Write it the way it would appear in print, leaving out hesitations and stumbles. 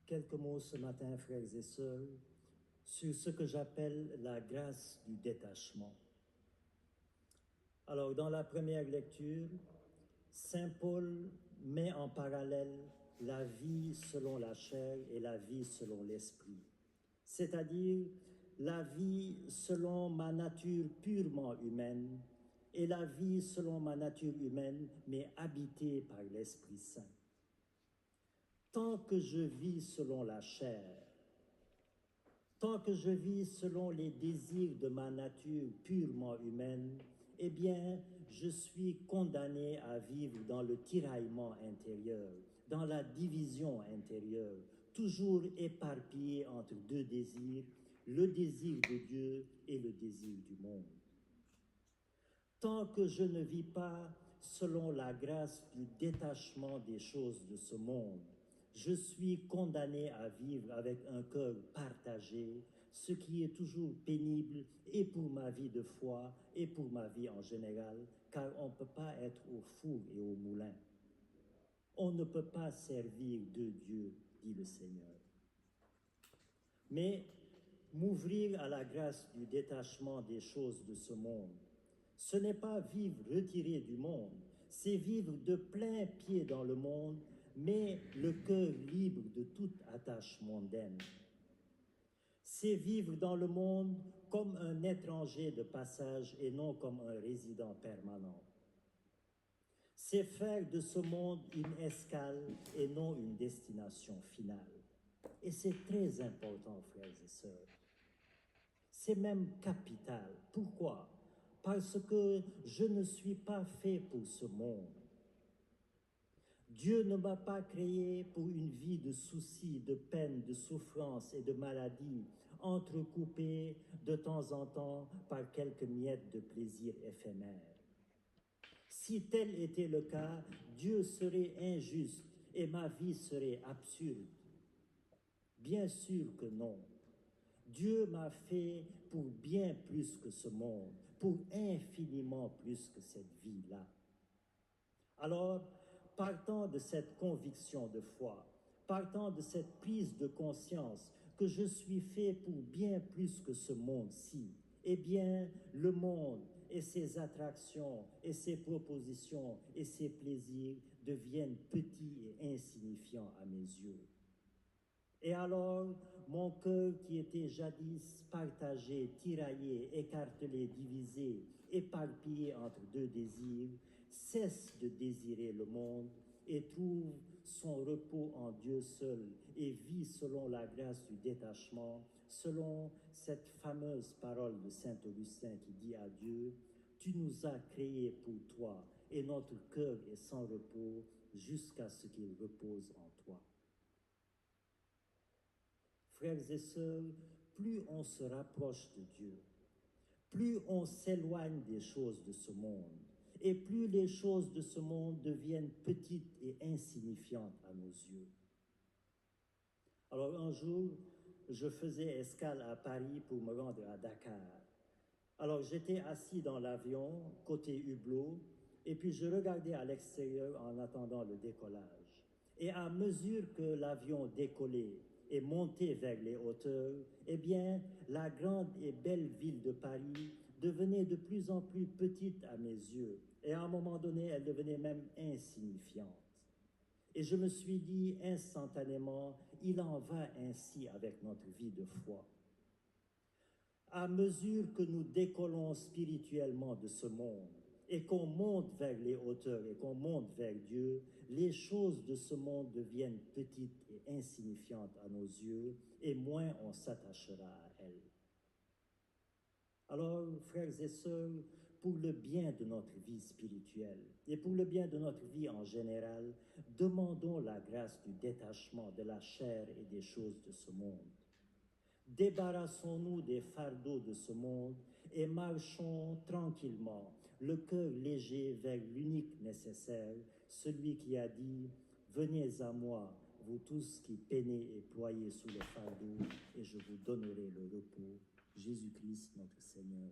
Quelques mots ce matin, frères et sœurs, sur ce que j'appelle la grâce du détachement. Alors, dans la première lecture, Saint Paul met en parallèle la vie selon la chair et la vie selon l'esprit, c'est-à-dire la vie selon ma nature purement humaine et la vie selon ma nature humaine, mais habitée par l'Esprit Saint. Tant que je vis selon la chair, tant que je vis selon les désirs de ma nature purement humaine, eh bien, je suis condamné à vivre dans le tiraillement intérieur, dans la division intérieure, toujours éparpillé entre deux désirs, le désir de Dieu et le désir du monde. Tant que je ne vis pas selon la grâce du détachement des choses de ce monde, je suis condamné à vivre avec un cœur partagé, ce qui est toujours pénible et pour ma vie de foi et pour ma vie en général, car on ne peut pas être au four et au moulin. On ne peut pas servir deux dieux, dit le Seigneur. Mais m'ouvrir à la grâce du détachement des choses de ce monde, ce n'est pas vivre retiré du monde, c'est vivre de plein pied dans le monde, mais le cœur libre de toute attache mondaine. C'est vivre dans le monde comme un étranger de passage et non comme un résident permanent. C'est faire de ce monde une escale et non une destination finale. Et c'est très important, frères et sœurs. C'est même capital. Pourquoi? Parce que je ne suis pas fait pour ce monde. Dieu ne m'a pas créé pour une vie de soucis, de peines, de souffrances et de maladies, entrecoupées de temps en temps par quelques miettes de plaisir éphémère. Si tel était le cas, Dieu serait injuste et ma vie serait absurde. Bien sûr que non. Dieu m'a fait pour bien plus que ce monde, pour infiniment plus que cette vie-là. Alors, partant de cette conviction de foi, partant de cette prise de conscience que je suis fait pour bien plus que ce monde-ci, eh bien, le monde et ses attractions et ses propositions et ses plaisirs deviennent petits et insignifiants à mes yeux. Et alors, mon cœur qui était jadis partagé, tiraillé, écartelé, divisé, éparpillé entre deux désirs, cesse de désirer le monde et trouve son repos en Dieu seul et vit selon la grâce du détachement, selon cette fameuse parole de saint Augustin qui dit à Dieu, « Tu nous as créés pour toi et notre cœur est sans repos jusqu'à ce qu'il repose en toi. » Frères et sœurs, plus on se rapproche de Dieu, plus on s'éloigne des choses de ce monde, et plus les choses de ce monde deviennent petites et insignifiantes à nos yeux. Alors un jour, je faisais escale à Paris pour me rendre à Dakar. Alors j'étais assis dans l'avion, côté hublot, et puis je regardais à l'extérieur en attendant le décollage. Et à mesure que l'avion décollait et montait vers les hauteurs, eh bien, la grande et belle ville de Paris devenait de plus en plus petite à mes yeux. Et à un moment donné, elle devenait même insignifiante. Et je me suis dit instantanément, il en va ainsi avec notre vie de foi. À mesure que nous décollons spirituellement de ce monde et qu'on monte vers les hauteurs et qu'on monte vers Dieu, les choses de ce monde deviennent petites et insignifiantes à nos yeux et moins on s'attachera à elles. Alors, frères et sœurs, pour le bien de notre vie spirituelle et pour le bien de notre vie en général, demandons la grâce du détachement de la chair et des choses de ce monde. Débarrassons-nous des fardeaux de ce monde et marchons tranquillement, le cœur léger vers l'unique nécessaire, celui qui a dit « Venez à moi, vous tous qui peinez et ployez sous le fardeau, et je vous donnerai le repos. » Jésus-Christ, notre Seigneur.